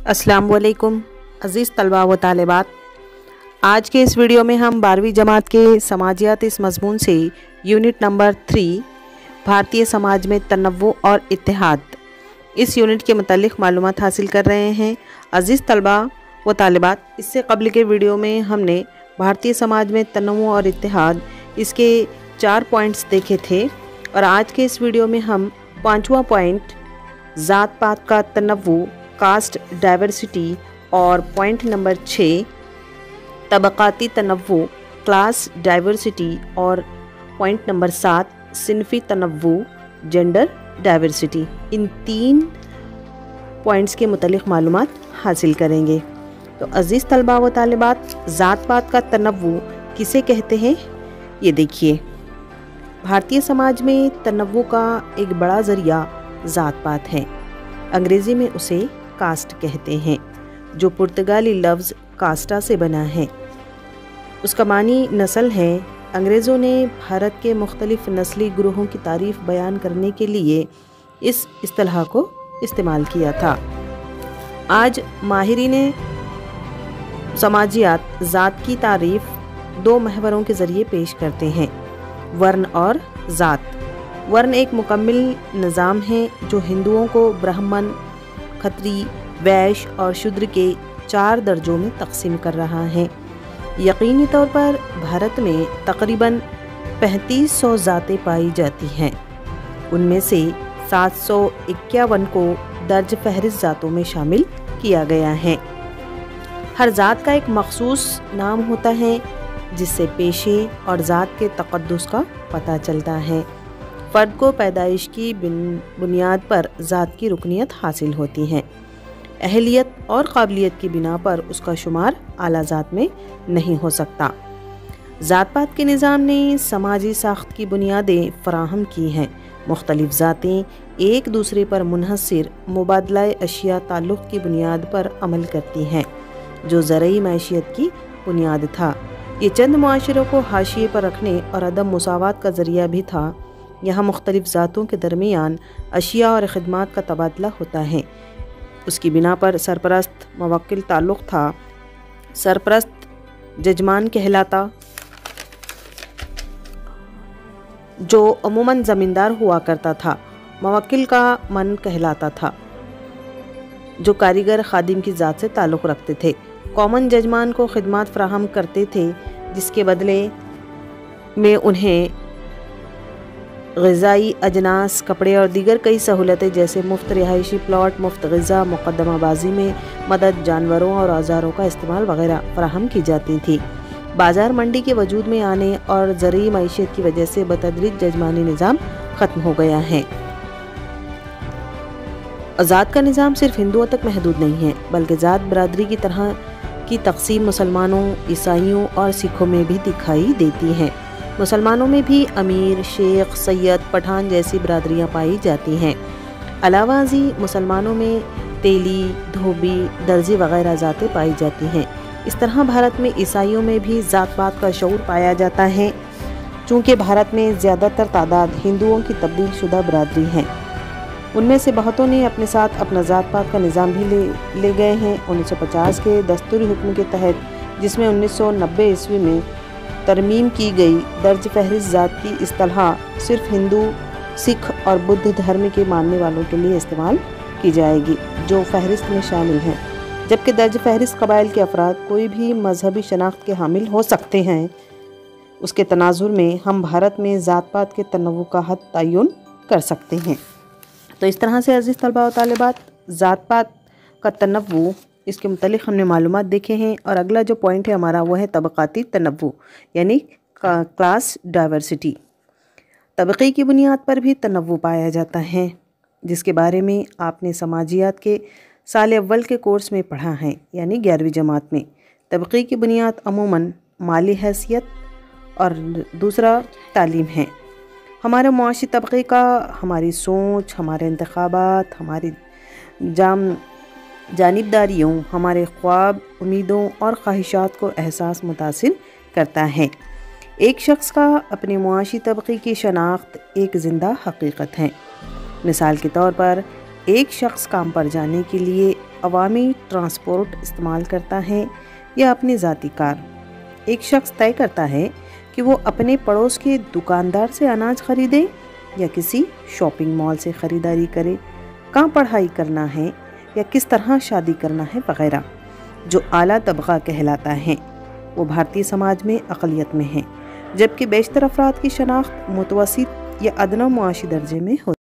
अस्सलाम वालेकुम अज़ीज़ तलबा व तालिबात। आज के इस वीडियो में हम 12वीं जमात के समाजियात इस मज़मून से यूनिट नंबर 3 भारतीय समाज में तनव्वु और इत्तेहाद इस यूनिट के मुतालिक मालूमात हासिल कर रहे हैं। अज़ीज़ तलबा व तालिबात, इससे कबल के वीडियो में हमने भारतीय समाज में तनव्वु और इत्तेहाद इसके 4 पॉइंट्स देखे थे और आज के इस वीडियो में हम 5वां पॉइंट ज़ात पात का तनव्वु, कास्ट डाइवर्सिटी और पॉइंट नंबर 6 तबक़ाती तनव्वु, क्लास डाइवर्सिटी और पॉइंट नंबर 7 सिनफ़ी तनव्वु, जेंडर डाइवर्सिटी, इन 3 पॉइंट्स के मुतालिक मालूमात हासिल करेंगे। तो अज़ीज़ तलबा व तालिबात, ज़ात पात का तनव्वु किसे कहते हैं ये देखिए। भारतीय समाज में तनव्वु का एक बड़ा ज़रिया ज़ात पात है। अंग्रेज़ी में उसे कास्ट कहते हैं, जो पुर्तगाली लफ्ज़ कास्टा से बना है। उसका मानी नस्ल है। अंग्रेज़ों ने भारत के मुख्तलिफ़ नस्ली ग्रोहों की तारीफ़ बयान करने के लिए इस इस्तिलाह को इस्तेमाल किया था। आज माहिरीन समाजियात ज़ात की तारीफ़ 2 महवरों के ज़रिए पेश करते हैं, वर्ण और ज़ात। वर्ण एक मुकम्मिल निज़ाम है जो हिंदुओं को ब्राह्मण, खत्री, वैश्य और शूद्र के 4 दर्जों में तकसीम कर रहा है। यकीनी तौर पर भारत में तकरीबन 3500 ज़ातें पाई जाती हैं। उनमें से 751 को दर्ज फहरिस्त ज़ातों में शामिल किया गया है। हर ज़ात का एक मखसूस नाम होता है जिससे पेशे और ज़ात के तक़द्दुस का पता चलता है। फ़र्द को पैदाइश की बुनियाद पर ज़ात की रुकनियत हासिल होती है। अहलियत और काबिलियत की बिना पर उसका शुमार आला ज़ात में नहीं हो सकता। ज़ात पात के निज़ाम ने समाजी साख्त की बुनियादें फ़राहम की हैं। मुख्तलिफ़ ज़ातें एक दूसरे पर मुनहसिर मुबादला अशिया ताल्लुक़ की बुनियाद पर अमल करती हैं, जो ज़रई मैशियत की बुनियाद था। ये चंद मुआशरों को हाशिए पर रखने और अदम मुसावात का ज़रिया भी था। यहाँ मुख्तलिफ़ ज़ातों के दरमियान अशिया और ख़िदमात का तबादला होता है। उसकी बिना पर सरपरस्त मवक्किल ताल्लुक़ था। सरपरस्त जजमान कहलाता, जो अमूमन ज़मींदार हुआ करता था। मवक्किल का मन कहलाता था, जो कारीगर खादिम की ज़ात से ताल्लुक़ रखते थे। कॉमन जजमान को ख़िदमात फ़राहम करते थे, जिसके बदले में उन्हें ग़िज़ाई अजनास, कपड़े और दीगर कई सहूलतें जैसे मुफ्त रिहायशी प्लॉट, मुफ्त ग़िज़ा, मुक़द्दमाबाज़ी में मदद, जानवरों और औज़ारों का इस्तेमाल वगैरह फ़राहम की जाती थी। बाज़ार मंडी के वजूद में आने और ज़रई मईशत की वजह से बतदरीज जजमानी निज़ाम ख़त्म हो गया है। ज़ात का निज़ाम सिर्फ हिंदुओं तक महदूद नहीं है, बल्कि ज़ात बरादरी की तरह की तक़सीम मुसलमानों, ईसाइयों और सिखों में भी दिखाई देती है। मुसलमानों में भी अमीर, शेख, सैयद, पठान जैसी बरादरियाँ पाई जाती हैं। अलावाज़ी मुसलमानों में तेली, धोबी, दर्जी वगैरह ज़ातें पाई जाती हैं। इस तरह भारत में ईसाइयों में भी ज़ात पात का शऊर पाया जाता है। चूँकि भारत में ज़्यादातर तादाद हिंदुओं की तब्दील शुदा बरादरी हैं, उनमें से बहुतों ने अपने साथ अपना ज़ात पात का निज़ाम भी ले गए हैं। 1950 के दस्तूरी हुक्म के तहत, जिसमें 1990 ईस्वी में तरमीम की गई, दर्ज फहरिस्त ज़ात की इस्तिलाह सिर्फ हिंदू, सिख और बुद्ध धर्म के मानने वालों के लिए इस्तेमाल की जाएगी, जो फहरिस्त में शामिल हैं। जबकि दर्ज फहरिस्त कबाइल के अफराद कोई भी मजहबी शनाख्त के हामिल हो सकते हैं। उसके तनाजुर में हम भारत में ज़ात पात के तनव्वु का हद तयन कर सकते हैं। तो इस तरह से अज़ीज़ तलबा व तालिबात, ज़ात पात का तनव्वु, इसके मुतालिक हमने मालूमात देखे हैं। और अगला जो पॉइंट है हमारा, वो है तबक़ाती तनव्वु, यानी क्लास डाइवर्सिटी। तबक़े की बुनियाद पर भी तनव्वु पाया जाता है, जिसके बारे में आपने समाजियात के साल अव्वल के कोर्स में पढ़ा है, यानी 11वीं जमात में। तबक़े की बुनियाद अमूमन माली हैसियत और दूसरा तालीम है। हमारे मुआशी तबक़े का हमारी सोच, हमारे इंतखाबात, हमारी जानिबदारियों, हमारे ख्वाब, उम्मीदों और ख्वाहिशात को एहसास मुतासिर करता है। एक शख्स का अपने मुआशी तबक़े की शनाख्त एक ज़िंदा हकीकत है। मिसाल के तौर पर एक शख्स काम पर जाने के लिए عوامی ٹرانسپورٹ استعمال کرتا ہے یا اپنی ذاتی کار۔ ایک شخص طے کرتا ہے کہ وہ اپنے پڑوس کے دکاندار سے اناج خریدے یا کسی شاپنگ مال سے خریداری کرے، کہاں پڑھائی کرنا ہے یا کس طرح شادی کرنا ہے وغیرہ۔ جو اعلیٰ طبقہ کہلاتا ہے وہ بھارتی سماج میں اقلیت میں ہے، جبکہ بیشتر افراد کی شناخت متوسط یا ادنیٰ معاشی درجے میں ہوتی ہے۔